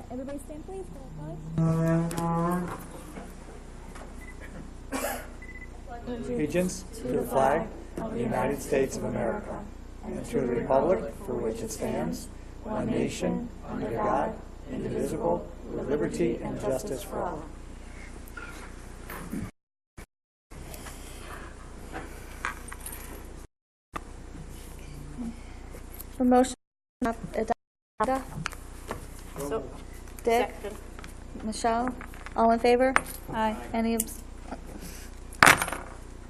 Everybody stand, please. Allegiance to the flag of the United States of America and to the republic for which it stands, one nation, under God, indivisible, with liberty and justice for all. Promotion of agenda. So, Dick? second. Michelle? All in favor? Aye. Any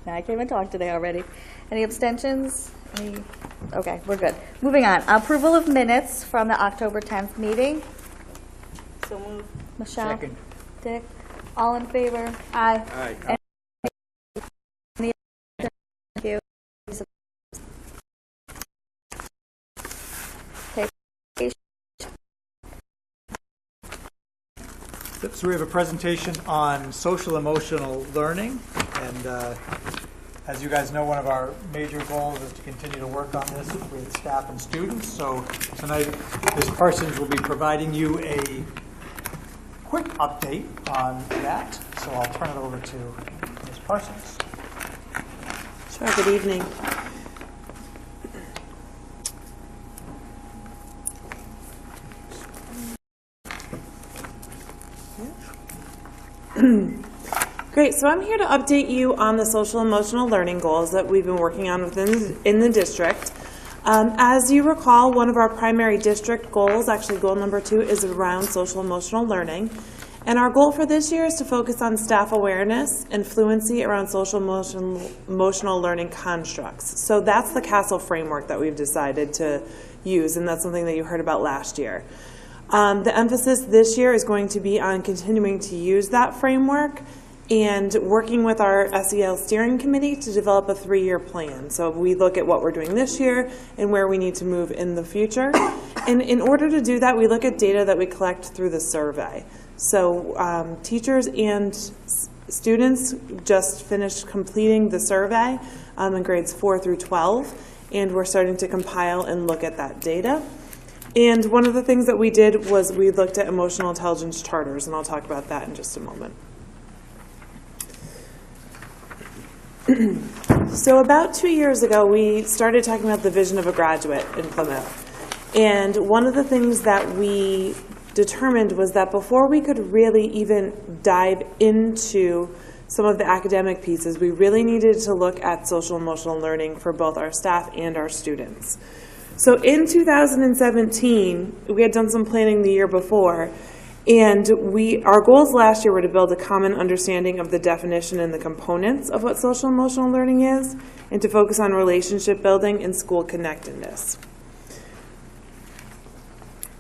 I came and talked today already. Any abstentions? Okay, we're good. Moving on. Approval of minutes from the October 10th meeting. So moved. Michelle? Second. Dick? All in favor? Aye. Aye. Any Thank you. Okay. So we have a presentation on social emotional learning, and as you guys know, one of our major goals is to continue to work on this with staff and students. So tonight, Ms. Parsons will be providing you a quick update on that. So I'll turn it over to Ms. Parsons. Sure, good evening. Great, so I'm here to update you on the social emotional learning goals that we've been working on in the district. As you recall, one of our primary district goals, actually goal number 2, is around social emotional learning. And our goal for this year is to focus on staff awareness and fluency around social emotional learning constructs. So that's the CASTLE framework that we've decided to use, and that's something that you heard about last year. The emphasis this year is going to be on continuing to use that framework and working with our SEL steering committee to develop a 3-year plan. So we look at what we're doing this year and where we need to move in the future. And in order to do that, we look at data that we collect through the survey. So teachers and students just finished completing the survey in grades 4 through 12, and we're starting to compile and look at that data. And one of the things that we did was we looked at emotional intelligence charters, and I'll talk about that in just a moment. So about 2 years ago, we started talking about the vision of a graduate in Plymouth. And one of the things that we determined was that before we could really even dive into some of the academic pieces, we really needed to look at social emotional learning for both our staff and our students. So in 2017, we had done some planning the year before, and our goals last year were to build a common understanding of the definition and the components of what social emotional learning is, and to focus on relationship building and school connectedness.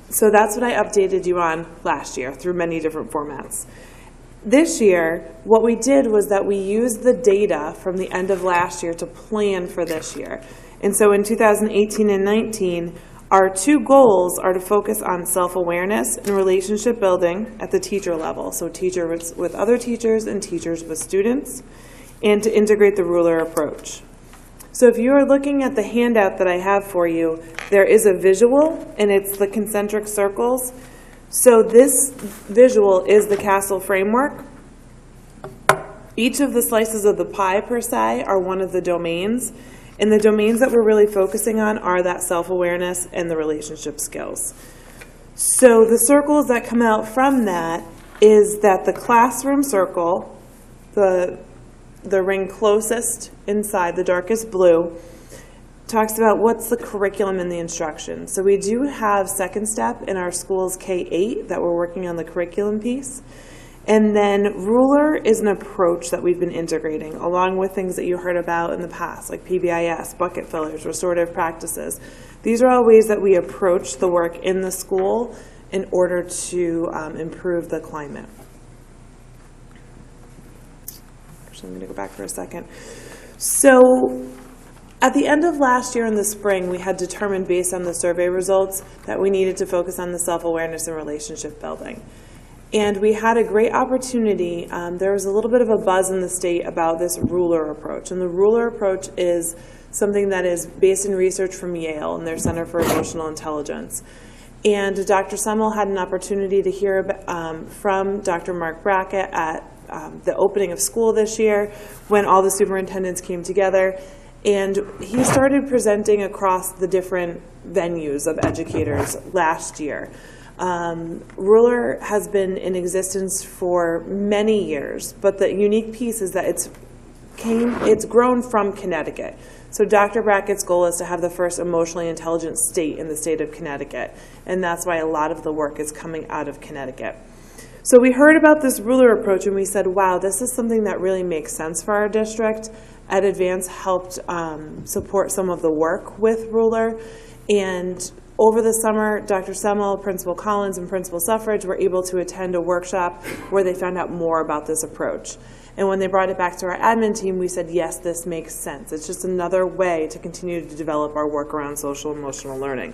So that's what I updated you on last year through many different formats. This year, what we did was that we used the data from the end of last year to plan for this year. And so in 2018 and 19, our 2 goals are to focus on self-awareness and relationship building at the teacher level, so teachers with other teachers and teachers with students, and to integrate the ruler approach. So if you are looking at the handout that I have for you, there is a visual, and it's the concentric circles. So this visual is the CASTLE framework. Each of the slices of the pie, per se, are one of the domains. And the domains that we're really focusing on are that self-awareness and the relationship skills. So the circles that come out from that is that the classroom circle, the ring closest inside, the darkest blue, talks about what's the curriculum and the instruction. So we do have second step in our school's K-8 that we're working on the curriculum piece. And then ruler is an approach that we've been integrating along with things that you heard about in the past, like PBIS, bucket fillers, restorative practices. These are all ways that we approach the work in the school in order to improve the climate. Actually, I'm going to go back for a second. So at the end of last year in the spring, we had determined based on the survey results that we needed to focus on the self-awareness and relationship building. And we had a great opportunity. There was a little bit of a buzz in the state about this ruler approach. And the ruler approach is something that is based in research from Yale and their Center for Emotional Intelligence. And Dr. Semmel had an opportunity to hear from Dr. Mark Brackett at the opening of school this year when all the superintendents came together. And he started presenting across the different venues of educators last year. Ruler has been in existence for many years, but the unique piece is that it's grown from Connecticut. So Dr. Brackett's goal is to have the first emotionally intelligent state in the state of Connecticut, and that's why a lot of the work is coming out of Connecticut. So we heard about this ruler approach and we said, wow, this is something that really makes sense for our district. Ed Advance helped support some of the work with ruler, and over the summer, Dr. Semmel, Principal Collins, and Principal Suffrage were able to attend a workshop where they found out more about this approach. And when they brought it back to our admin team, we said, yes, this makes sense. It's just another way to continue to develop our work around social emotional learning.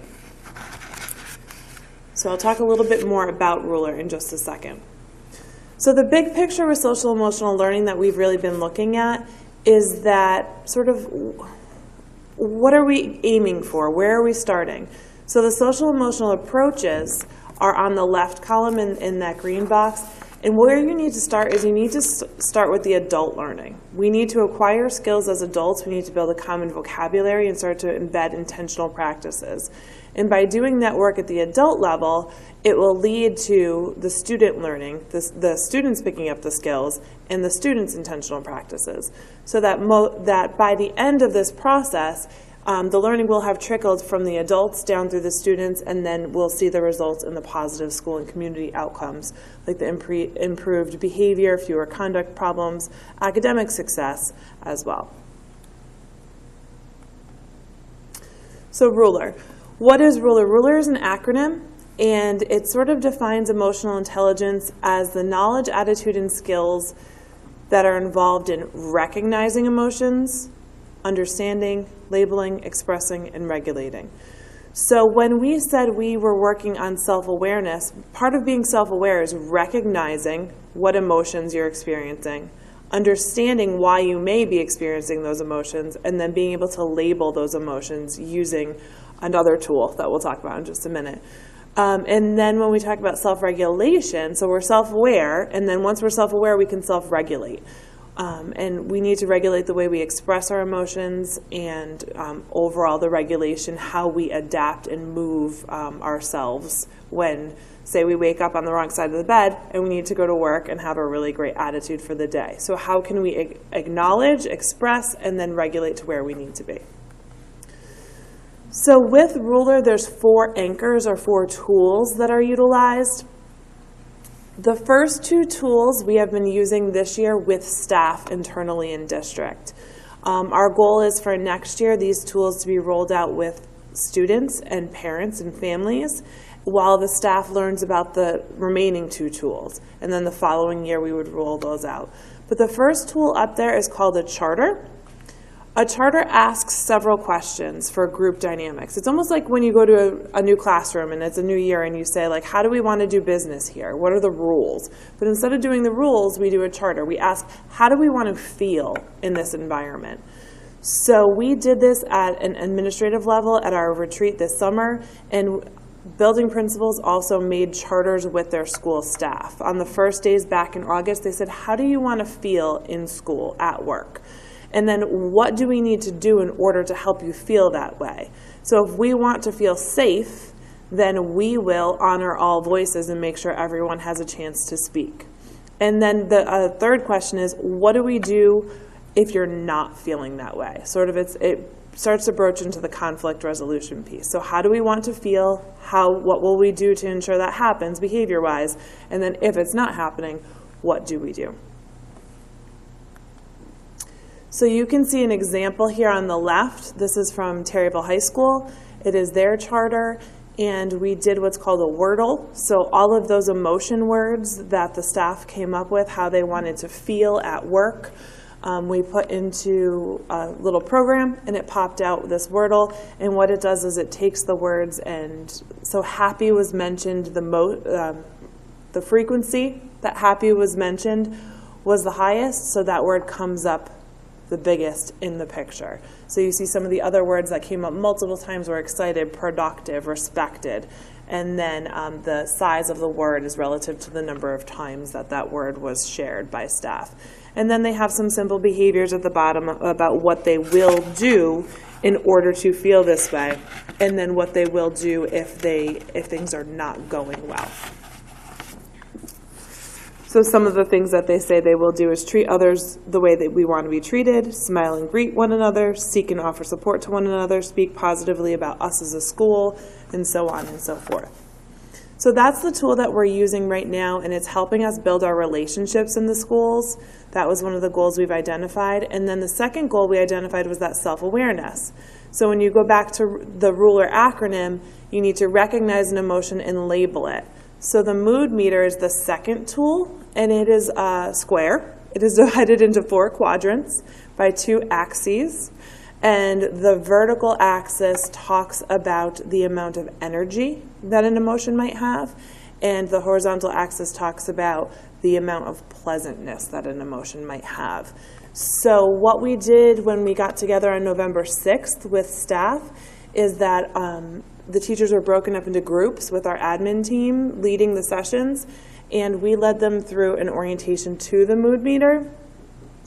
So I'll talk a little bit more about ruler in just a second. So the big picture with social emotional learning that we've really been looking at is that sort of, what are we aiming for? Where are we starting? So the social emotional approaches are on the left column in that green box. And where you need to start is you need to start with the adult learning. We need to acquire skills as adults. We need to build a common vocabulary and start to embed intentional practices. And by doing that work at the adult level, it will lead to the student learning, the students picking up the skills, and the students' intentional practices. So that by the end of this process, the learning will have trickled from the adults down through the students, and then we'll see the results in the positive school and community outcomes, like the improved behavior, fewer conduct problems, academic success as well. So ruler. What is ruler? Ruler is an acronym, and it sort of defines emotional intelligence as the knowledge, attitude, and skills that are involved in recognizing emotions, understanding, labeling, expressing, and regulating. So when we said we were working on self-awareness, part of being self-aware is recognizing what emotions you're experiencing, understanding why you may be experiencing those emotions, and then being able to label those emotions using another tool that we'll talk about in just a minute. And then when we talk about self-regulation, so we're self-aware, and then once we're self-aware, we can self-regulate. And we need to regulate the way we express our emotions and overall the regulation, how we adapt and move ourselves when, say, we wake up on the wrong side of the bed and we need to go to work and have a really great attitude for the day. So how can we acknowledge, express, and then regulate to where we need to be? So with ruler, there's 4 anchors or 4 tools that are utilized. The first 2 tools we have been using this year with staff internally in district. Our goal is for next year these tools to be rolled out with students and parents and families while the staff learns about the remaining 2 tools. And then the following year we would roll those out. But the first tool up there is called a charter. A charter asks several questions for group dynamics. It's almost like when you go to a new classroom and it's a new year and you say, like, how do we want to do business here? What are the rules? But instead of doing the rules, we do a charter. We ask, how do we want to feel in this environment? So we did this at an administrative level at our retreat this summer, and building principals also made charters with their school staff. On the first days back in August, they said, how do you want to feel in school, at work? And then what do we need to do in order to help you feel that way? So if we want to feel safe, then we will honor all voices and make sure everyone has a chance to speak. And then the third question is, what do we do if you're not feeling that way? Sort of it starts to broach into the conflict resolution piece. So how do we want to feel? What will we do to ensure that happens behavior-wise? And then if it's not happening, what do we do? So you can see an example here on the left. This is from Terryville High School. It is their charter, and we did what's called a wordle. So all of those emotion words that the staff came up with, how they wanted to feel at work, we put into a little program, and it popped out this wordle. And what it does is it takes the words, and so happy was mentioned the frequency that happy was mentioned was the highest, so that word comes up the biggest in the picture. So you see some of the other words that came up multiple times were excited, productive, respected, and then the size of the word is relative to the number of times that that word was shared by staff. And then they have some simple behaviors at the bottom about what they will do in order to feel this way, and then what they will do if things are not going well. So some of the things that they say they will do is treat others the way that we want to be treated, smile and greet one another, seek and offer support to one another, speak positively about us as a school, and so on and so forth. So that's the tool that we're using right now, and it's helping us build our relationships in the schools. That was one of the goals we've identified. And then the second goal we identified was that self-awareness. So when you go back to the RULER acronym, you need to recognize an emotion and label it. So the mood meter is the second tool, and it is a square. It is divided into 4 quadrants by 2 axes. And the vertical axis talks about the amount of energy that an emotion might have, and the horizontal axis talks about the amount of pleasantness that an emotion might have. So what we did when we got together on November 6th with staff is that the teachers were broken up into groups with our admin team leading the sessions, and we led them through an orientation to the mood meter.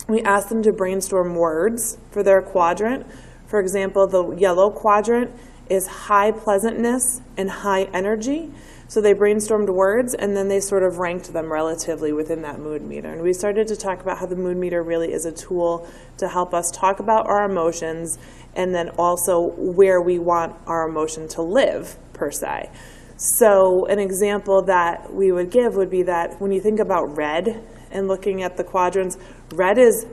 We asked them to brainstorm words for their quadrant. For example, the yellow quadrant is high pleasantness and high energy. So they brainstormed words, and then they sort of ranked them relatively within that mood meter. And we started to talk about how the mood meter really is a tool to help us talk about our emotions, and then also where we want our emotion to live, per se. So an example that we would give would be that when you think about red and looking at the quadrants, red is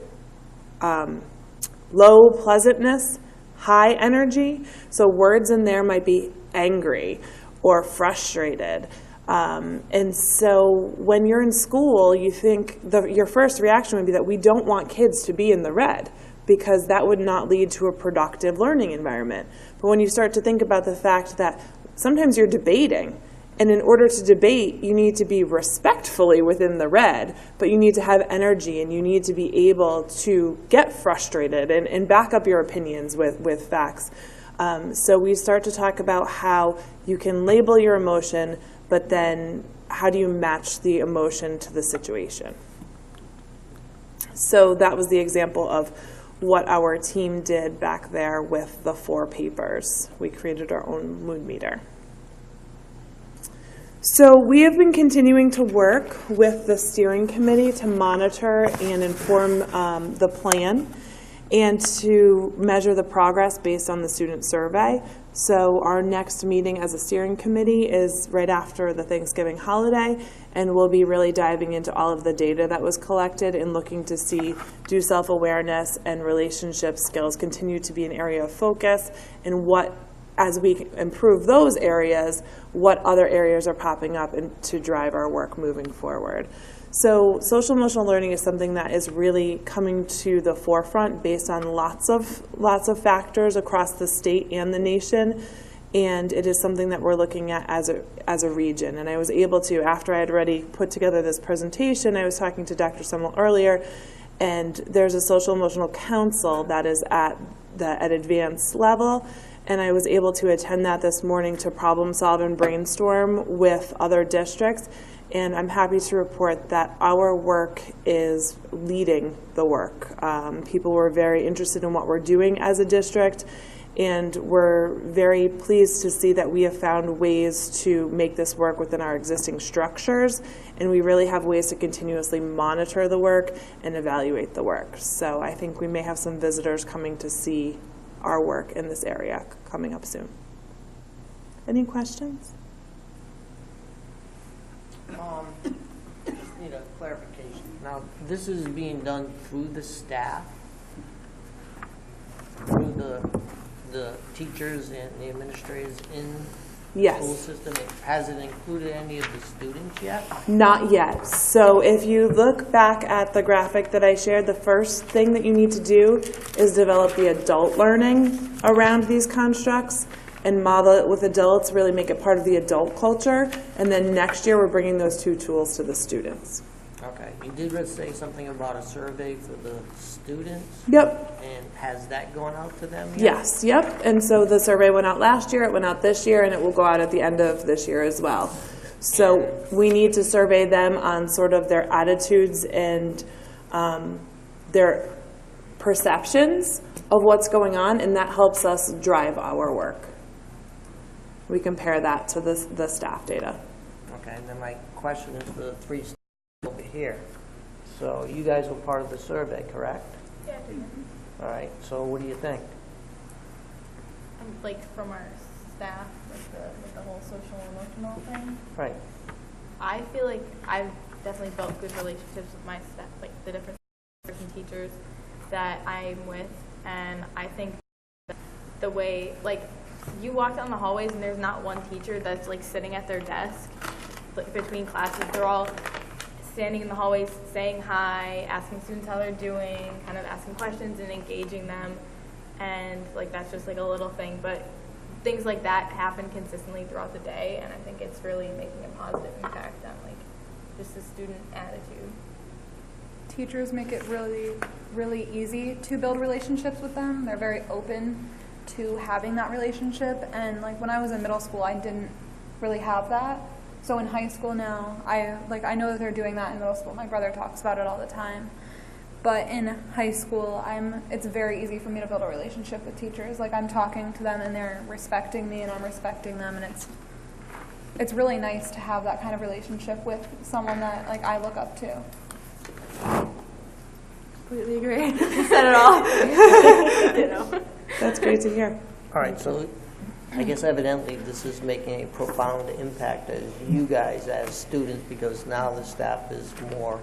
low pleasantness, high energy. So words in there might be angry or frustrated. And so when you're in school, you think your first reaction would be that we don't want kids to be in the red, because that would not lead to a productive learning environment. But when you start to think about the fact that sometimes you're debating, and in order to debate, you need to be respectfully within the red, but you need to have energy, and you need to be able to get frustrated and back up your opinions with facts. So we start to talk about how you can label your emotion, but then how do you match the emotion to the situation? So that was the example of what our team did back there with the 4 papers. We created our own mood meter. So we have been continuing to work with the steering committee to monitor and inform the plan and to measure the progress based on the student survey. So our next meeting as a steering committee is right after the Thanksgiving holiday, and we'll be really diving into all of the data that was collected and looking to see, do self-awareness and relationship skills continue to be an area of focus, and what, as we improve those areas, what other areas are popping up and to drive our work moving forward. So social emotional learning is something that is really coming to the forefront based on lots of factors across the state and the nation, and it is something that we're looking at as a region. And I was able to, after I had already put together this presentation, I was talking to Dr. Semmel earlier, and there's a social emotional council that is at advanced level, and I was able to attend that this morning to problem solve and brainstorm with other districts. And I'm happy to report that our work is leading the work. People were very interested in what we're doing as a district, and we're very pleased to see that we have found ways to make this work within our existing structures, and we really have ways to continuously monitor the work and evaluate the work. So I think we may have some visitors coming to see our work in this area coming up soon. Any questions? Just need a clarification. Now, this is being done through the staff, through the teachers and the administrators in the school system. It hasn't included any of the students yet? Not yet. So if you look back at the graphic that I shared, the first thing that you need to do is develop the adult learning around these constructs and model it with adults, really make it part of the adult culture. And then next year, we're bringing those 2 tools to the students. Okay, you did say something about a survey for the students, Yep. and has that gone out to them yet? Yes, yep. And so the survey went out last year, it went out this year, and it will go out at the end of this year as well. So we need to survey them on sort of their attitudes and their perceptions of what's going on, and that helps us drive our work. We compare that to the staff data. Okay, and then my question is for the three students over here. So you guys were part of the survey, correct? Yeah. All right, so what do you think? Like from our staff with the whole social and emotional thing, Right. I feel like I've definitely built good relationships with my staff, like the different teachers that I'm with, and I think the way, like, you walk down the hallways and there's not one teacher that's like sitting at their desk like between classes. They're all standing in the hallways saying hi, asking students how they're doing, kind of asking questions and engaging them, and like that's just like a little thing, but things like that happen consistently throughout the day, and I think it's really making a positive impact on like just the student attitude. Teachers make it really, really easy to build relationships with them. They're very open to having that relationship, and like when I was in middle school, I didn't really have that. So in high school now, I know that they're doing that in middle school. My brother talks about it all the time. But in high school, it's very easy for me to build a relationship with teachers. Like I'm talking to them and they're respecting me and I'm respecting them, and it's really nice to have that kind of relationship with someone that like I look up to. Completely agree. You said it all. You know. That's great to hear. All right, so I guess evidently this is making a profound impact as you guys as students, because now the staff is more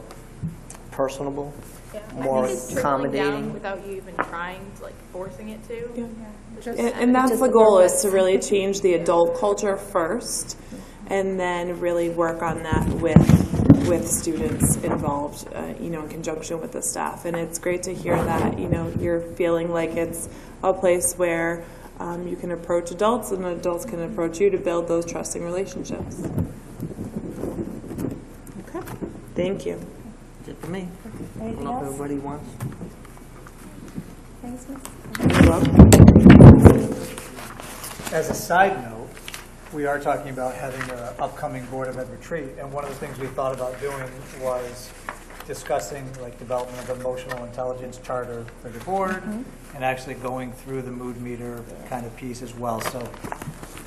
personable, Yeah. more I think it's trickling down accommodating. without you even trying to like forcing it to. Yeah. And that's the goal, is to really change the adult culture first, and then really work on that with students involved, in conjunction with the staff. And it's great to hear that, you're feeling like it's a place where you can approach adults and adults can approach you to build those trusting relationships. Okay. Thank you. That's it for me. I don't Anything know if else? everybody wants. Thanks, Miss. As a side note, we are talking about having an upcoming Board of Ed retreat, and one of the things we thought about doing was discussing like development of emotional intelligence charter for the board, and actually going through the mood meter kind of piece as well. So,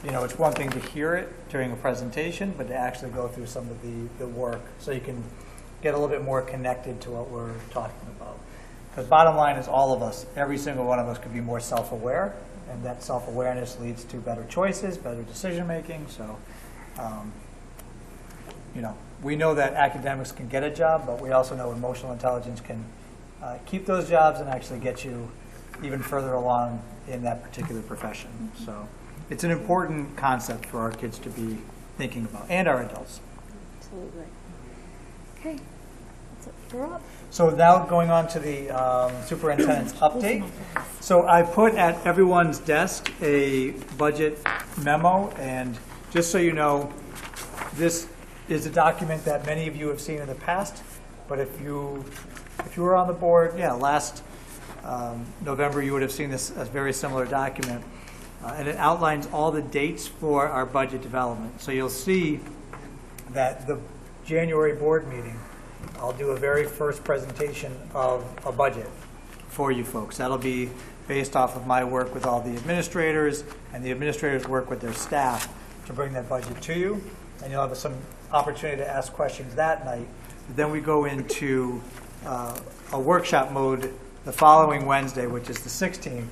it's one thing to hear it during a presentation, but to actually go through some of the work so you can get a little bit more connected to what we're talking about. Because bottom line is all of us, every single one of us could be more self-aware, and that self-awareness leads to better choices, better decision-making. So, we know that academics can get a job, but we also know emotional intelligence can keep those jobs and actually get you even further along in that particular profession. So it's an important concept for our kids to be thinking about, and our adults. Absolutely. Okay. That's it for Rob. So now going on to the superintendent's update. So I put at everyone's desk a budget memo, and just so you know, this is a document that many of you have seen in the past, but if you were on the board, last November, you would have seen this, a very similar document, and it outlines all the dates for our budget development. So you'll see that the January board meeting, I'll do a very first presentation of a budget for you folks. That'll be based off of my work with all the administrators, and the administrators work with their staff to bring that budget to you. And you'll have some opportunity to ask questions that night. Then we go into a workshop mode the following Wednesday, which is the 16th.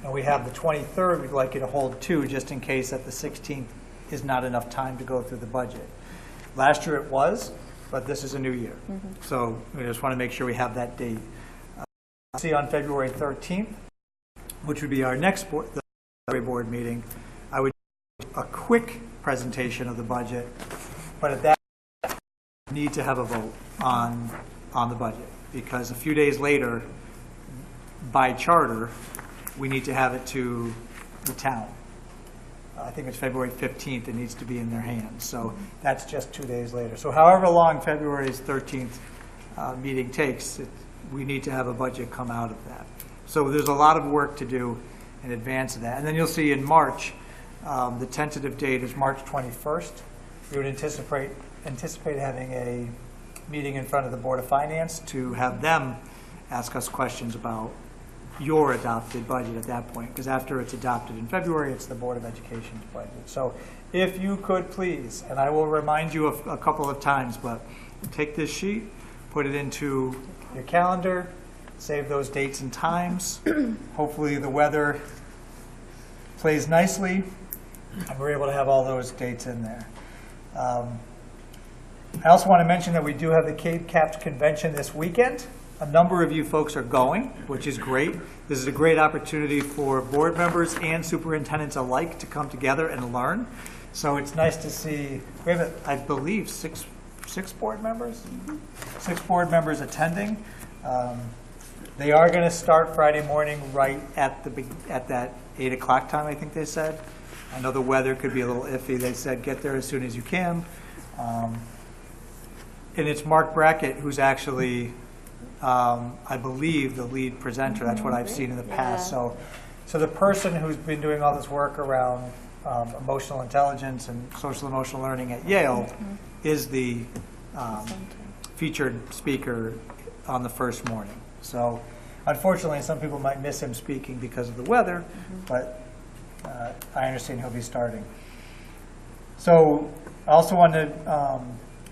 And we have the 23rd we'd like you to hold too, just in case that the 16th is not enough time to go through the budget. Last year it was, but this is a new year. So we just want to make sure we have that date. See on February 13th, which would be our next board meeting, I would do a quick presentation of the budget, but at that we need to have a vote on the budget, because a few days later, by charter, we need to have it to the town. I think it's February 15th, it needs to be in their hands. So that's just 2 days later. So however long February's 13th meeting takes, we need to have a budget come out of that. So there's a lot of work to do in advance of that. And then you'll see in March, the tentative date is March 21st. We would anticipate having a meeting in front of the Board of Finance to have them ask us questions about your adopted budget at that point, because after it's adopted in February, it's the Board of Education's budget. So if you could please, and I will remind you a couple of times, but take this sheet, put it into your calendar, save those dates and times. Hopefully the weather plays nicely, and we're able to have all those dates in there. I also want to mention that we do have the Cape Caps Convention this weekend. A number of you folks are going, which is great. This is a great opportunity for board members and superintendents alike to come together and learn. So it's nice to see, we have, I believe, six board members? 6 board members attending. They are going to start Friday morning right at that 8 o'clock time, I think they said. I know the weather could be a little iffy. They said get there as soon as you can. And it's Mark Brackett who's actually, I believe, the lead presenter. That's what I've seen in the past. So the person who's been doing all this work around emotional intelligence and social emotional learning at Yale is the featured speaker on the first morning. So unfortunately, some people might miss him speaking because of the weather, but I understand he'll be starting. So I also want to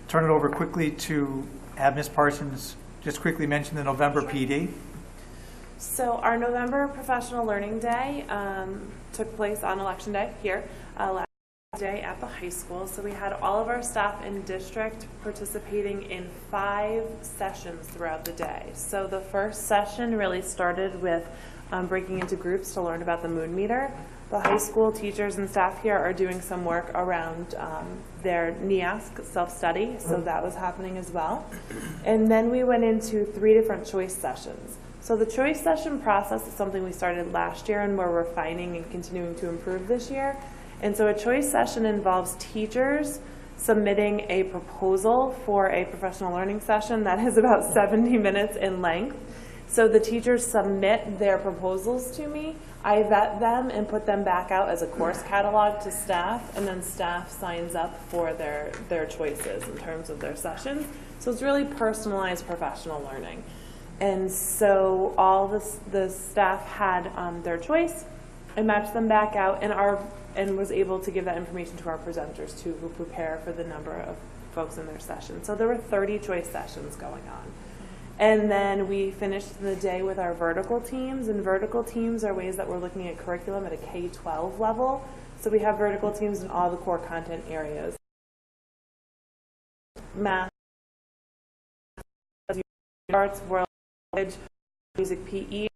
turn it over quickly to have Ms. Parsons just quickly mention the November PD. So our November Professional Learning Day took place on Election Day here, last day at the high school. So we had all of our staff in district participating in 5 sessions throughout the day. So the first session really started with breaking into groups to learn about the moon meter. The high school teachers and staff here are doing some work around their NEASC self-study, so that was happening as well. And then we went into 3 different choice sessions. So the choice session process is something we started last year and we're refining and continuing to improve this year. And so a choice session involves teachers submitting a proposal for a professional learning session that is about 70 minutes in length. So the teachers submit their proposals to me, I vet them and put them back out as a course catalog to staff, and then staff signs up for their choices in terms of their sessions. So it's really personalized professional learning. And so all the staff had their choice. I matched them back out and was able to give that information to our presenters too, who prepare for the number of folks in their session. So there were 30 choice sessions going on. And then we finished the day with our vertical teams, and vertical teams are ways that we're looking at curriculum at a K-12 level. So we have vertical teams in all the core content areas. Math, arts, world language, music, PE,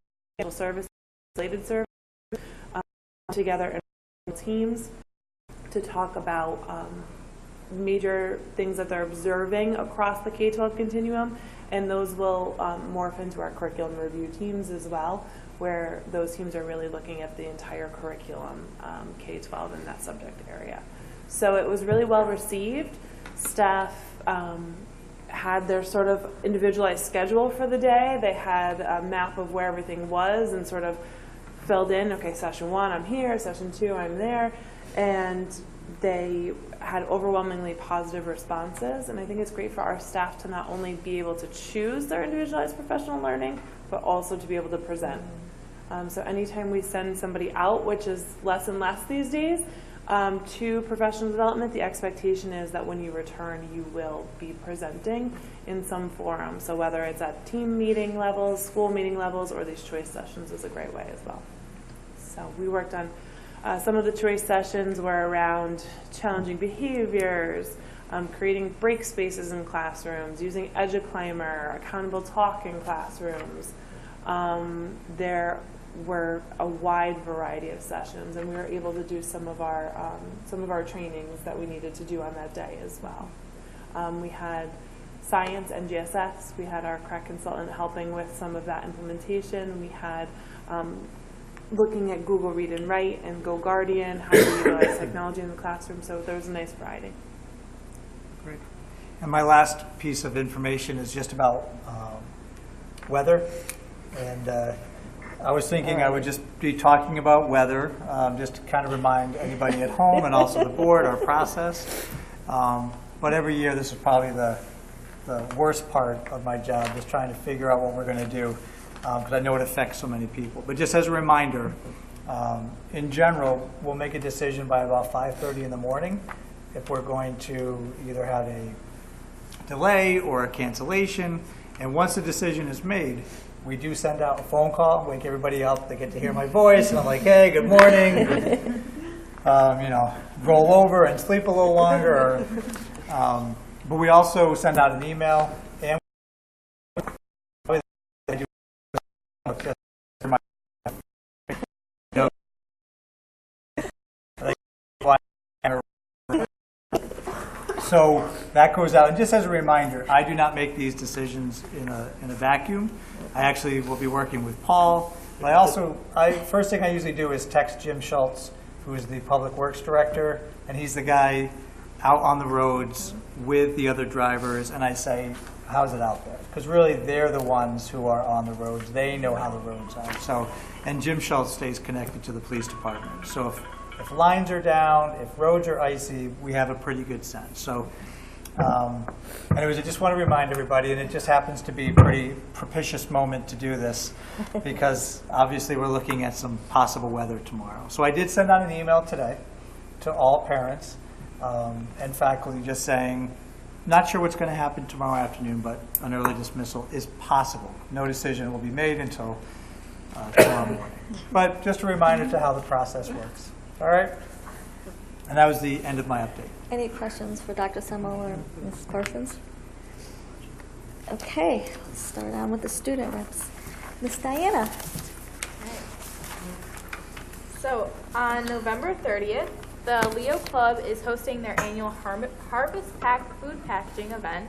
service, related service, together in teams to talk about major things that they're observing across the K-12 continuum, and those will morph into our curriculum review teams as well, where those teams are really looking at the entire curriculum, K-12 in that subject area. So it was really well received. Staff had their sort of individualized schedule for the day. They had a map of where everything was and sort of filled in, okay, session 1, I'm here, session 2, I'm there, and they had overwhelmingly positive responses. And I think it's great for our staff to not only be able to choose their individualized professional learning, but also to be able to present. So anytime we send somebody out, which is less and less these days, to professional development, the expectation is that when you return, you will be presenting in some forum. So whether it's at team meeting levels, school meeting levels, or these choice sessions is a great way as well. So we worked on some of the choice sessions were around challenging behaviors, creating break spaces in classrooms, using EduClimber, accountable talk in classrooms. There were a wide variety of sessions, and we were able to do some of our trainings that we needed to do on that day as well. We had science and GSS. We had our CREC consultant helping with some of that implementation. We had looking at Google Read and Write and Go Guardian, how to utilize technology in the classroom. So there was a nice variety. Great. And my last piece of information is just about weather. And I was thinking I would just be talking about weather, just to kind of remind anybody at home and also the board our process. But every year, this is probably the worst part of my job, just trying to figure out what we're going to do, because I know it affects so many people. But just as a reminder, in general, we'll make a decision by about 5:30 in the morning if we're going to either have a delay or a cancellation. And once the decision is made, we do send out a phone call, wake everybody up, they get to hear my voice, and I'm like, hey, good morning. Roll over and sleep a little longer. But we also send out an email, and so that goes out. And just as a reminder, I do not make these decisions in a vacuum. I actually will be working with Paul. But first thing I usually do is text Jim Schultz, who is the Public Works Director, and he's the guy out on the roads with the other drivers, and I say, how's it out there? Because really, they're the ones who are on the roads. They know how the roads are. And Jim Schultz stays connected to the police department. So if lines are down, if roads are icy, we have a pretty good sense. So anyways, I just want to remind everybody, and it just happens to be a pretty propitious moment to do this, because obviously we're looking at some possible weather tomorrow. So I did send out an email today to all parents and faculty just saying, not sure what's going to happen tomorrow afternoon, but an early dismissal is possible. No decision will be made until tomorrow morning. But just a reminder to how the process works. All right? And that was the end of my update. Any questions for Dr. Semmel or Mrs. Parsons? Okay, let's start on with the student reps. Miss Diana. So on November 30th, the Leo Club is hosting their annual Harvest Pack food packaging event.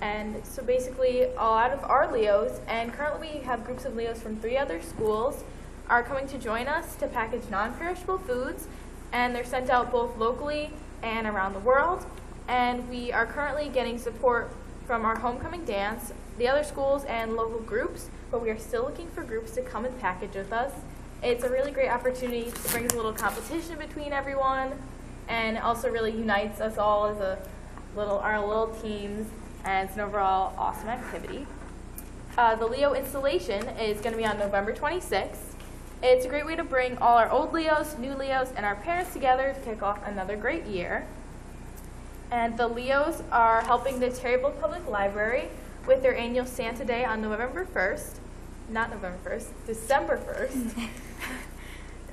And so basically, a lot of our Leos, and currently we have groups of Leos from 3 other schools, are coming to join us to package non-perishable foods, and they're sent out both locally and around the world. And we are currently getting support from our homecoming dance, the other schools, and local groups, but we are still looking for groups to come and package with us. It's a really great opportunity. It brings a little competition between everyone, and also really unites us all as our little teams, and it's an overall awesome activity. The Leo installation is going to be on November 26th. It's a great way to bring all our old Leos, new Leos, and our parents together to kick off another great year. And the Leos are helping the Terryville Public Library with their annual Santa Day on November 1st. Not November 1st, December 1st.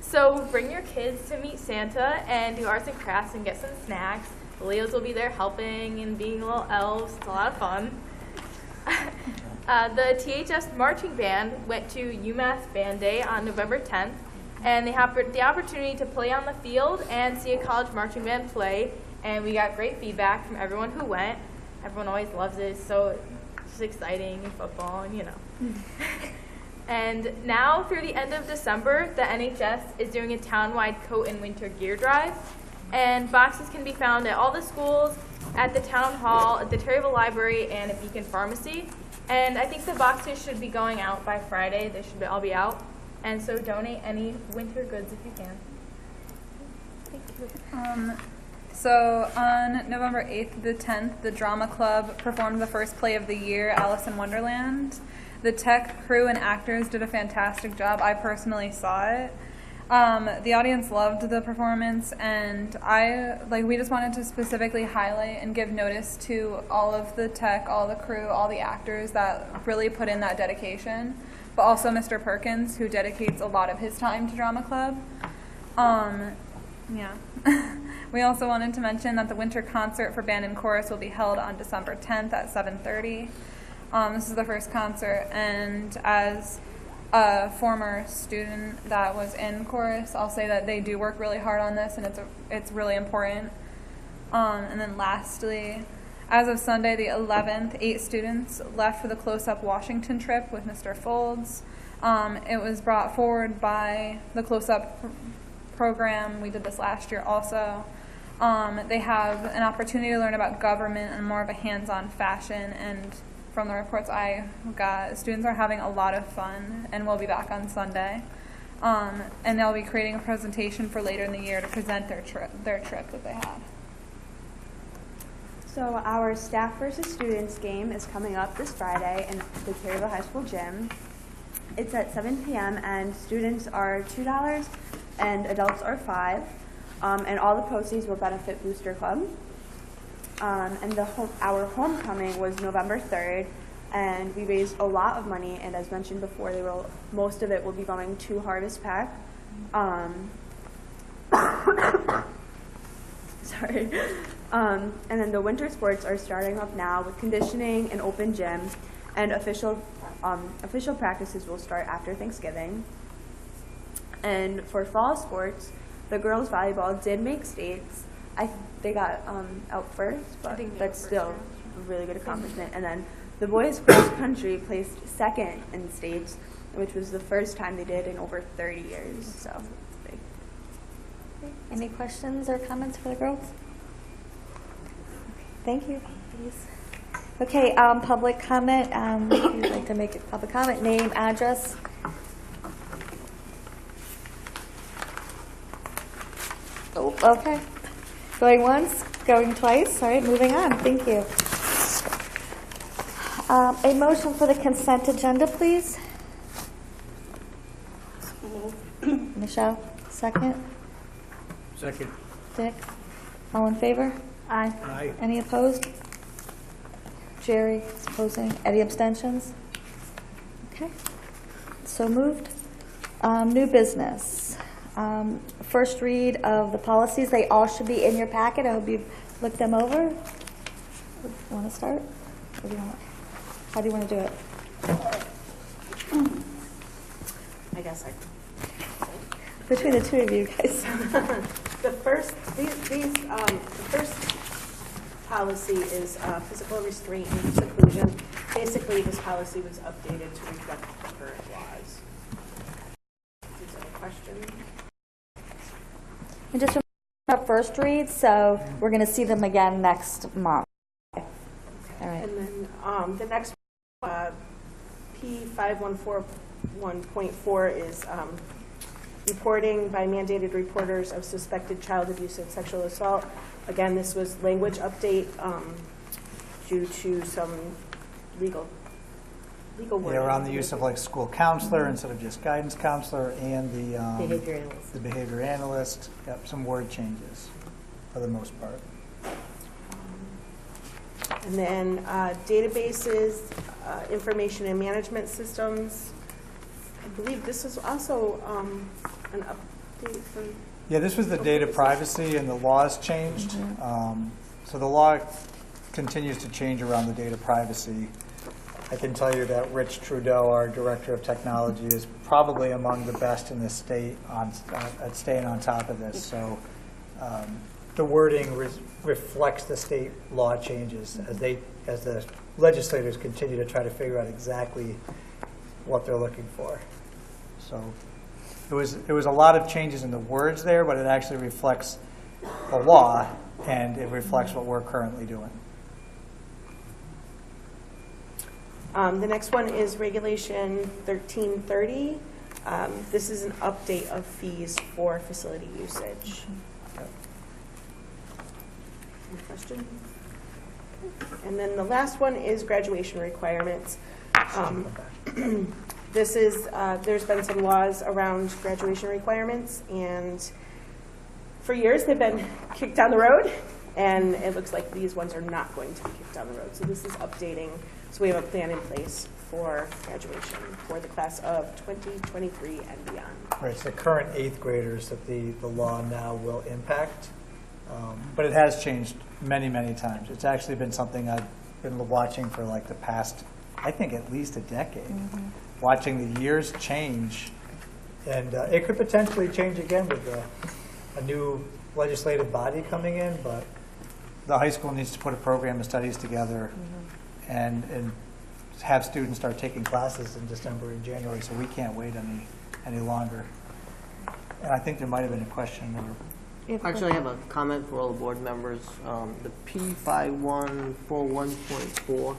So bring your kids to meet Santa and do arts and crafts and get some snacks. The Leos will be there helping and being little elves. It's a lot of fun. The THS marching band went to UMass Band Day on November 10th, and they have the opportunity to play on the field and see a college marching band play, and we got great feedback from everyone who went. Everyone always loves it. So it's just exciting and football, and And now through the end of December, the NHS is doing a town-wide coat and winter gear drive, and boxes can be found at all the schools, at the town hall, at the Terryville Library, and at Beacon Pharmacy. And I think the boxes should be going out by Friday. They should all be out. And so donate any winter goods if you can. Thank you. So on November 8th to the 10th, the Drama Club performed the first play of the year, Alice in Wonderland. The tech crew and actors did a fantastic job. I personally saw it. The audience loved the performance, and we just wanted to specifically highlight and give notice to all of the tech, all the crew, all the actors that really put in that dedication, but also Mr. Perkins, who dedicates a lot of his time to Drama Club. We also wanted to mention that the winter concert for band and chorus will be held on December 10th at 7:30. This is the first concert, and as a former student that was in chorus, I'll say that they do work really hard on this, and it's really important. And then lastly, as of Sunday the 11th, 8 students left for the Close Up Washington trip with Mr. Folds. It was brought forward by the Close-Up program. We did this last year also. They have an opportunity to learn about government in more of a hands-on fashion, and from the reports I got, students are having a lot of fun, and we'll be back on Sunday. And they'll be creating a presentation for later in the year to present their trip that they had. So our staff versus students game is coming up this Friday in the Caryville High School gym. It's at 7 p.m. and students are $2 and adults are $5. And all the proceeds will benefit Booster Club. And our homecoming was November 3rd, and we raised a lot of money. And as mentioned before, most of it will be going to Harvest Pack. Sorry. And then the winter sports are starting up now with conditioning and open gym, and official practices will start after Thanksgiving. And for fall sports, the girls volleyball did make states. They got out first, but that's still a really good accomplishment. And then the boys cross country placed second in states, which was the first time they did in over 30 years. So it's big. Any questions or comments for the girls? Thank you. Please. Okay, public comment. If you'd like to make a public comment, name, address. Oh, okay. Going once, going twice. All right, moving on. Thank you. A motion for the consent agenda, please. Michelle, second. Second. Dick, all in favor? Aye. Aye. Any opposed? Jerry is opposing. Any abstentions? Okay, so moved. New business. First read of the policies. They all should be in your packet. I hope you've looked them over. Want to start? Or do you want? How do you want to do it? I guess I. Between the two of you guys. The first policy is physical restraint and seclusion. Basically, this policy was updated to reflect the current laws. Is there a question? And just remember first read, so we're going to see them again next month. All right. And then the next P5141.4 is reporting by mandated reporters of suspected child abuse and sexual assault. Again, this was language update due to some legal wording. Yeah, around the use of like school counselor instead of just guidance counselor, and the Behavior analyst. The behavior analyst. Yep, some word changes for the most part. And then databases, information and management systems. I believe this is also an update from. Yeah, this was the data privacy, and the laws changed. So the law continues to change around the data privacy. I can tell you that Rich Trudeau, our Director of Technology, is probably among the best in the state at staying on top of this. So the wording reflects the state law changes as the legislators continue to try to figure out exactly what they're looking for. So it was a lot of changes in the words there, but it actually reflects the law, and it reflects what we're currently doing. The next one is Regulation 1330. This is an update of fees for facility usage. Any question? And then the last one is graduation requirements. This is, there's been some laws around graduation requirements, and for years they've been kicked down the road, and it looks like these ones are not going to be kicked down the road. So this is updating. So we have a plan in place for graduation for the class of 2023 and beyond. Right, so the current 8th graders that the law now will impact, but it has changed many, many times. It's actually been something I've been watching for like the past, I think, at least a decade. Watching the years change, and it could potentially change again with a new legislative body coming in, but the high school needs to put a program of studies together and have students start taking classes in December and January, so we can't wait any longer. And I think there might have been a question or. Actually, I have a comment for all the board members. The P5141.4,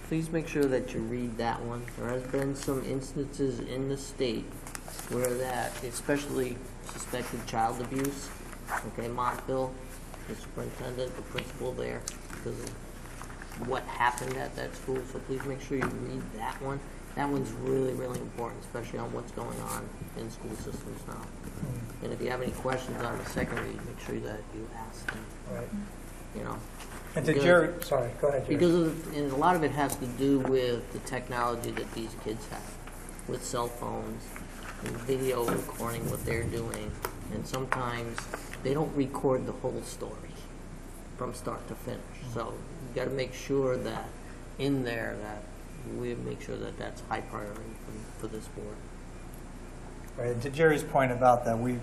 please make sure that you read that one. There has been some instances in the state where that, especially suspected child abuse, okay, Montville, the superintendent, the principal there, because of what happened at that school, so please make sure you read that one. That one's really, really important, especially on what's going on in school systems now. And if you have any questions on the second read, make sure that you ask them. Right. You know. And to Jerry, sorry, go ahead, Jerry. Because and a lot of it has to do with the technology that these kids have, with cell phones and video recording what they're doing, and sometimes they don't record the whole story from start to finish. So you got to make sure that in there that we make sure that that's high priority for this board. Right, and to Jerry's point about that, we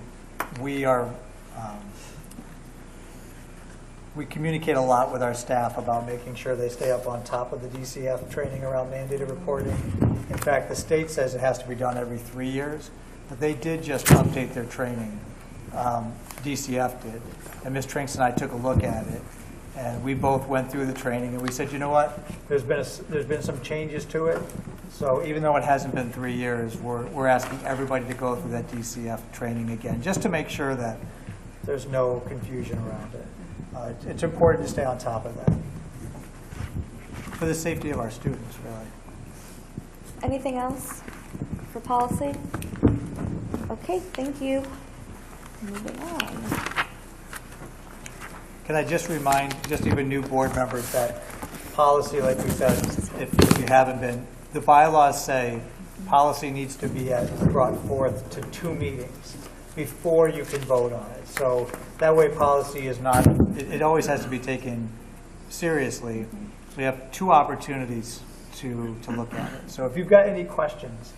communicate a lot with our staff about making sure they stay up on top of the DCF training around mandated reporting. In fact, the state says it has to be done every 3 years, but they did just update their training. DCF did, and Ms. Trinks and I took a look at it, and we both went through the training, and we said, you know what, there's been some changes to it. So even though it hasn't been 3 years, we're asking everybody to go through that DCF training again, just to make sure that there's no confusion around it. It's important to stay on top of that for the safety of our students, really. Anything else for policy? Okay, thank you. Moving on. Can I just remind, just even new board members, that policy, like we said, if you haven't been, the bylaws say policy needs to be brought forth to 2 meetings before you can vote on it. So that way policy is not, it always has to be taken seriously. So we have 2 opportunities to look at it. So if you've got any questions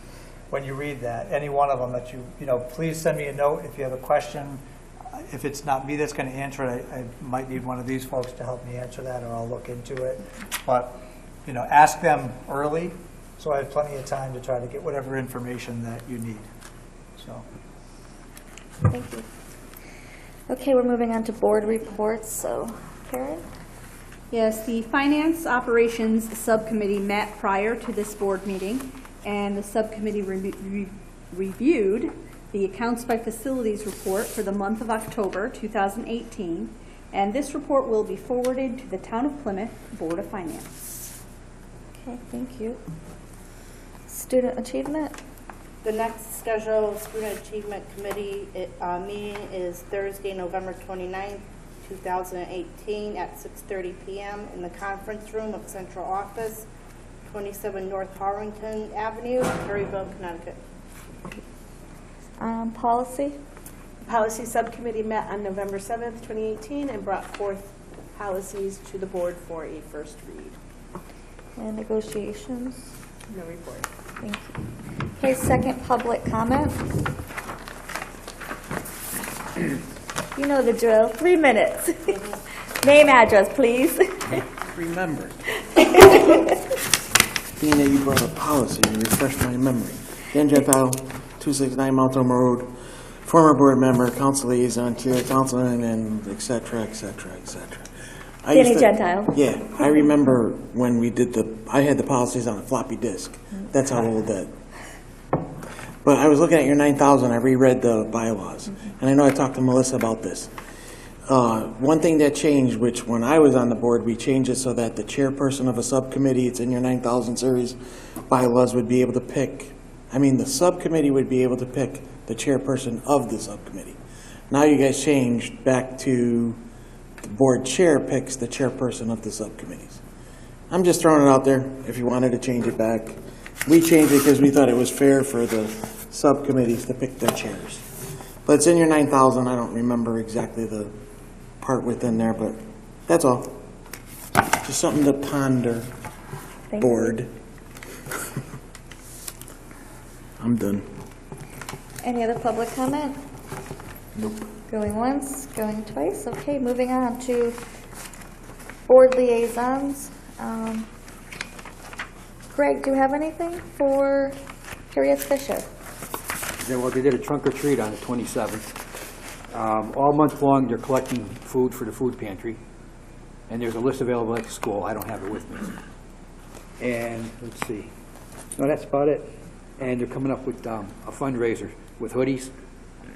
when you read that, any one of them that you please send me a note if you have a question. If it's not me that's going to answer it, I might need one of these folks to help me answer that, or I'll look into it. But, ask them early, so I have plenty of time to try to get whatever information that you need. So. Thank you. Okay, we're moving on to board reports. So, Karen? Yes, the Finance Operations Subcommittee met prior to this board meeting, and the subcommittee reviewed the Accounts by Facilities report for the month of October 2018, and this report will be forwarded to the Town of Plymouth Board of Finance. Okay, thank you. Student Achievement? The next scheduled Student Achievement Committee meeting is Thursday, November 29th, 2018 at 6:30 p.m. in the conference room of Central Office, 27 North Harrington Avenue, Perryville, Connecticut. Policy? The Policy Subcommittee met on November 7th, 2018 and brought forth policies to the board for a first read. And negotiations? No report. Thank you. Okay, second public comment. You know the drill. 3 minutes. Name, address, please. Remember. Being that you brought up policy, you refreshed my memory. Dan Gentile, 269 Mount Oma Road, former board member, council liaison, chair, councilman, and et cetera, et cetera, et cetera. Danny Gentile. Yeah, I remember when we did I had the policies on a floppy disk. That's how old that. But I was looking at your 9,000, I reread the bylaws. And I know I talked to Melissa about this. One thing that changed, which when I was on the board, we changed it so that the chairperson of a subcommittee, it's in your 9,000 series bylaws, would be able to pick, the subcommittee would be able to pick the chairperson of the subcommittee. Now you guys changed back to the board chair picks the chairperson of the subcommittees. I'm just throwing it out there if you wanted to change it back. We changed it because we thought it was fair for the subcommittees to pick their chairs. But it's in your 9,000. I don't remember exactly the part within there, but that's all. Just something to ponder, Thank board. you. I'm done. Any other public comment? Nope. Going once, going twice. Okay, moving on to board liaisons. Greg, do you have anything for Harriet Fisher? Yeah, well, they did a trunk or treat on the 27th. All month long, they're collecting food for the food pantry, and there's a list available at the school. I don't have it with me. And let's see. No, that's about it. And they're coming up with a fundraiser with hoodies.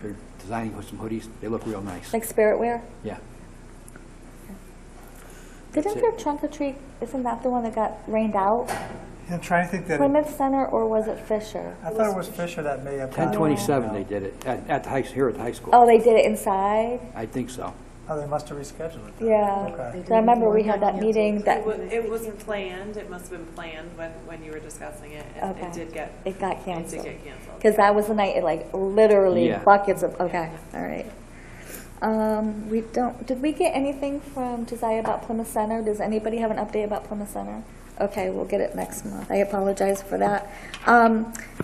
They're designing with some hoodies. They look real nice. Like spirit wear? Yeah. Didn't their trunk or treat, isn't that the one that got rained out? Yeah, I'm trying to think that, Plymouth Center, or was it Fisher? I thought it was Fisher that may have. gotten it. 10/27 they did it at the here at the high school. Oh, they did it inside? I think so. Oh, they must have rescheduled it. then. Yeah. Okay. So I remember we had that meeting that, It was planned, it must have been planned when you were discussing it. Okay. It did get, it got it did canceled. get canceled. Because that was the night, it like literally Yeah. buckets of, okay, all right. Did we get anything from Josiah about Plymouth Center? Does anybody have an update about Plymouth Center? Okay, we'll get it next month. I apologize for that.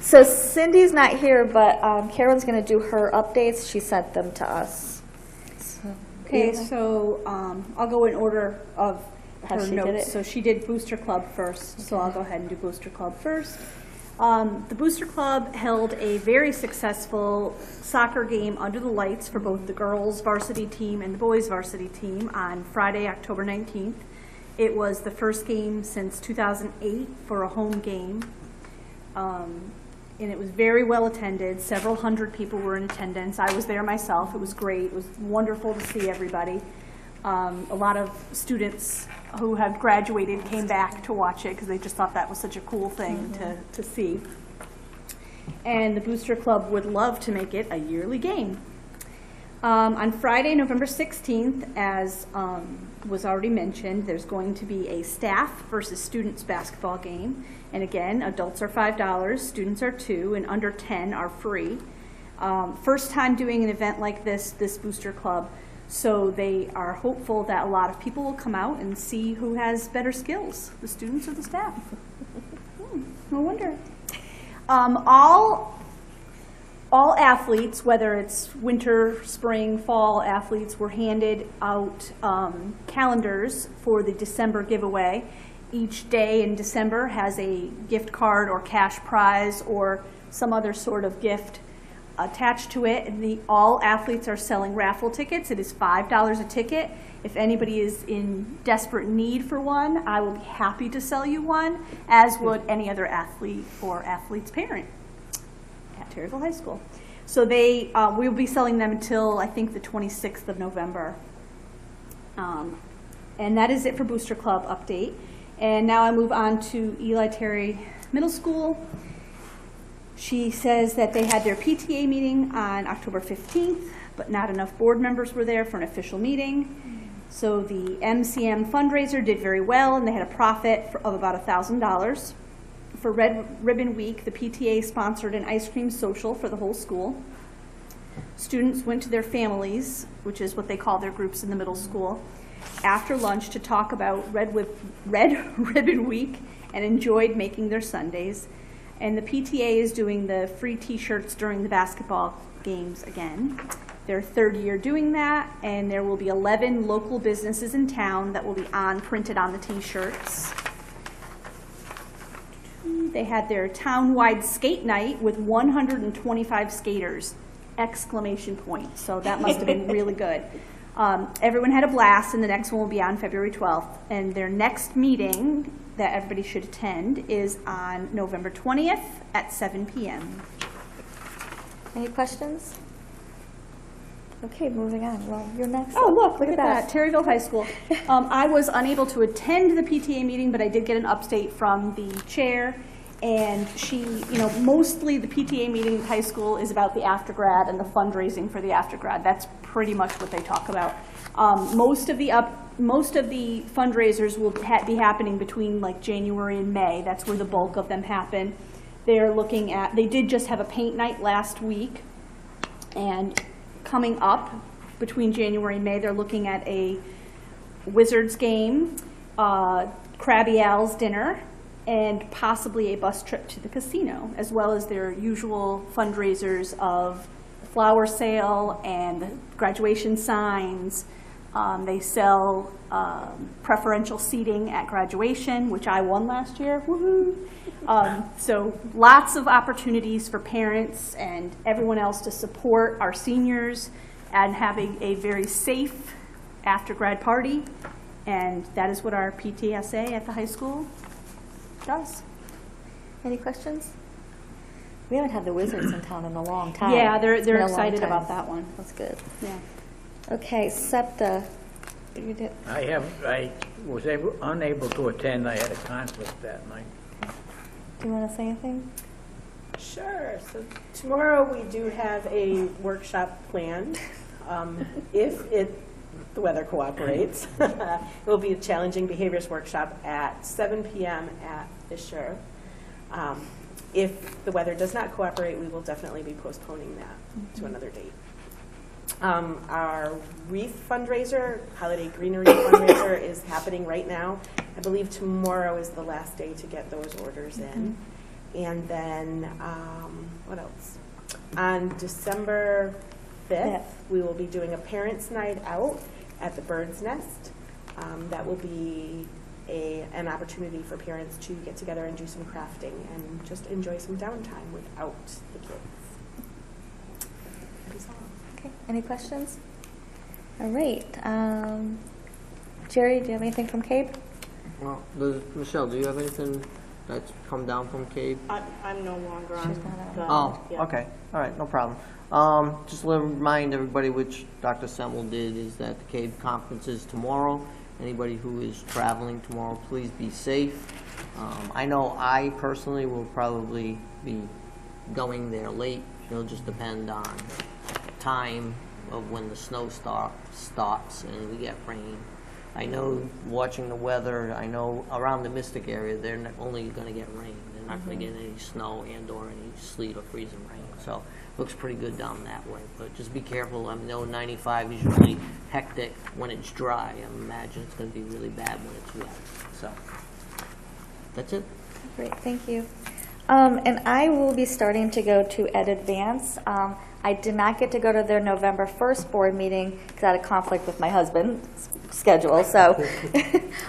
So Cindy's not here, but Carolyn's going to do her updates. She sent them to us. So, Okay, so I'll go in order of How her she did notes. it? So she did Booster Club first, so I'll go ahead and do Booster Club first. The Booster Club held a very successful soccer game under the lights for both the girls' varsity team and the boys' varsity team on Friday, October 19th. It was the first game since 2008 for a home game. And it was very well attended. Several hundred people were in attendance. I was there myself. It was great. It was wonderful to see everybody. A lot of students who have graduated came back to watch it because they just thought that was such a cool thing to see. And the Booster Club would love to make it a yearly game. On Friday, November 16th, as was already mentioned, there's going to be a staff versus students basketball game. And again, adults are $5, students are $2, and under 10 are free. First time doing an event like this Booster Club. So they are hopeful that a lot of people will come out and see who has better skills, the students or the staff. No wonder. All athletes, whether it's winter, spring, fall athletes, were handed out calendars for the December giveaway. Each day in December has a gift card or cash prize or some other sort of gift attached to it. And all athletes are selling raffle tickets. It is $5 a ticket. If anybody is in desperate need for one, I will be happy to sell you one, as would any other athlete or athlete's parent at Terryville High School. So we'll be selling them until I think the 26th of November. And that is it for Booster Club update. And now I move on to Eli Terry Middle School. She says that they had their PTA meeting on October 15th, but not enough board members were there for an official meeting. So the MCM fundraiser did very well, and they had a profit of about $1,000. For Red Ribbon Week, the PTA sponsored an ice cream social for the whole school. Students went to their families, which is what they call their groups in the middle school, after lunch to talk about Red Ribbon Week and enjoyed making their sundaes. And the PTA is doing the free t-shirts during the basketball games again. Their third year doing that, and there will be 11 local businesses in town that will be printed on the t-shirts. They had their town-wide skate night with 125 skaters, exclamation point. So that must have been really good. Everyone had a blast, and the next one will be on February 12th. And their next meeting that everybody should attend is on November 20th at 7 p.m. Any questions? Okay, moving on. Well, you're next. Oh, look at that. Terryville High School. I was unable to attend the PTA meeting, but I did get an update from the chair. And she, mostly the PTA meeting at high school is about the aftergrad and the fundraising for the aftergrad. That's pretty much what they talk about. Most of the fundraisers will be happening between like January and May. That's where the bulk of them happen. They did just have a paint night last week, and coming up between January and May, they're looking at a Wizards game, Krabby Al's dinner, and possibly a bus trip to the casino, as well as their usual fundraisers of the flower sale and the graduation signs, They sell preferential seating at graduation, which I won last year. Woohoo! So lots of opportunities for parents and everyone else to support our seniors and having a very safe after-grad party. And that is what our PTSA at the high school does. Any questions? We haven't had the Wizards in town in a long time. Yeah, It's been they're a long excited time. about that one. That's good. Yeah. Okay, SEPTA. You did, I was unable to attend. I had a conflict that night. do you want to say anything? Sure. So tomorrow we do have a workshop planned. If the weather cooperates, it will be a challenging behaviors workshop at 7 p.m. at Fisher. If the weather does not cooperate, we will definitely be postponing that to another date. Our wreath fundraiser, holiday greenery fundraiser, is happening right now. I believe tomorrow is the last day to get those orders in. And then, what else? On December 5th, we will be doing a parents' night out at the Bird's Nest. That will be an opportunity for parents to get together and do some crafting and just enjoy some downtime without the kids. Okay, any questions? All right. Jerry, do you have anything from CABE? Well, Michelle, do you have anything that's come down from CABE? I'm no longer on. She's not on. Oh, yeah. okay. All right, no problem. Just to remind everybody, which Dr. Semmel did, is that the CABE conference is tomorrow. Anybody who is traveling tomorrow, please be safe. I know I personally will probably be going there late. It'll just depend on time of when the snow stops and we get rain. I know, watching the weather, I know around the Mystic area, they're not only going to get rain. They're not going to get any snow and or any sleet or freezing rain. So looks pretty good down that way. But just be careful. I know 95 is usually hectic when it's dry. I imagine it's going to be really bad when it's wet. So that's it. Great, thank you. And I will be starting to go to Ed Advance. I did not get to go to their November 1st board meeting because I had a conflict with my husband's schedule. So,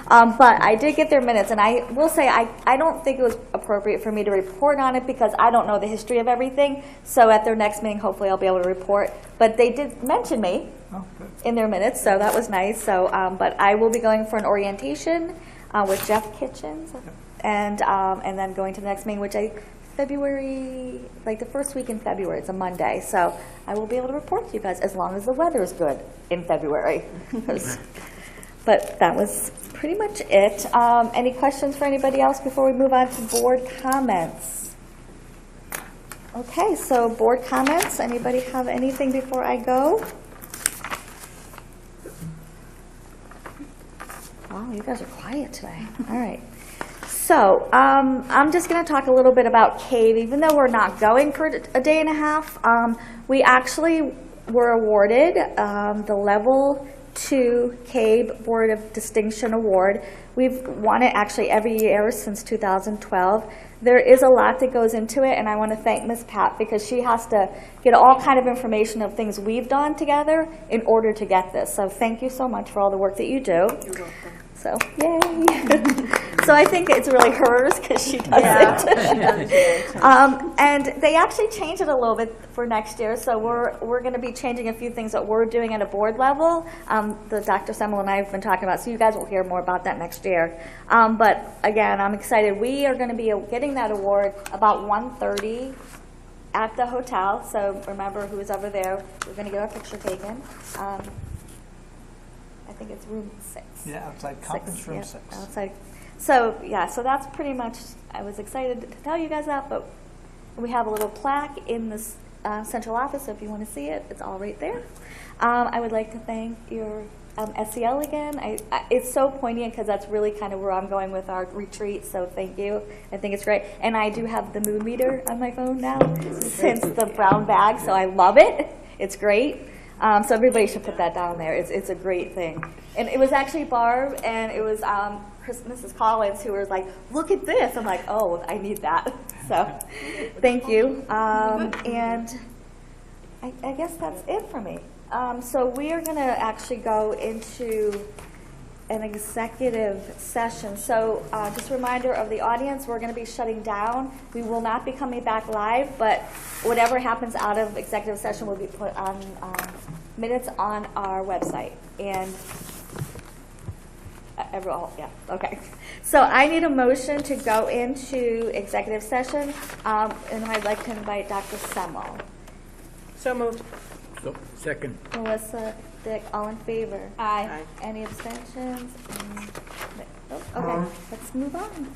but I did get their minutes, and I will say I don't think it was appropriate for me to report on it because I don't know the history of everything. So at their next meeting, hopefully I'll be able to report. But they did mention me in their minutes, so that was nice. So, but I will be going for an orientation with Jeff Kitchens, and then going to the next meeting, which February, like the first week in February. It's a Monday, so I will be able to report to you guys as long as the weather is good in February. But that was pretty much it. Any questions for anybody else before we move on to board comments? Okay, so board comments. Anybody have anything before I go? Wow, you guys are quiet today. All right. So I'm just going to talk a little bit about CABE. Even though we're not going for a day and a half, we actually were awarded the Level 2 CABE Board of Distinction Award. We've won it actually every year since 2012. There is a lot that goes into it, and I want to thank Ms. Pat because she has to get all kind of information of things we've done together in order to get this. So thank you so much for all the work that you do. You're welcome. So, yay. So I think it's really hers because she does it. And they actually changed it a little bit for next year. So we're going to be changing a few things that we're doing at a board level. The Dr. Semmel and I have been talking about, so you guys will hear more about that next year. But again, I'm excited. We are going to be getting that award about 1:30 at the hotel. So remember who's over there. We're going to get our picture taken. I think it's room 6. Yeah, outside conference room 6. Outside. So yeah, so that's pretty much. I was excited to tell you guys that, but we have a little plaque in the central office. So if you want to see it, it's all right there. I would like to thank your SEL again. It's so poignant because that's really kind of where I'm going with our retreat. So thank you. I think it's great. And I do have the mood meter on my phone now since the brown bag. So I love it. It's great. So everybody should put that down there. It's a great thing. And it was actually Barb and it was Mrs. Collins who was like, look at this. I'm like, oh, I need that. So thank you. And I guess that's it for me. So we are going to actually go into an executive session. So just a reminder of the audience, we're going to be shutting down. We will not be coming back live, but whatever happens out of executive session will be put on minutes on our website. And yeah, okay. So I need a motion to go into executive session, and I'd like to invite Dr. Semmel. So moved. So, second. Melissa, Dick, all in favor? Aye. Any abstentions? Oh, okay, let's move on.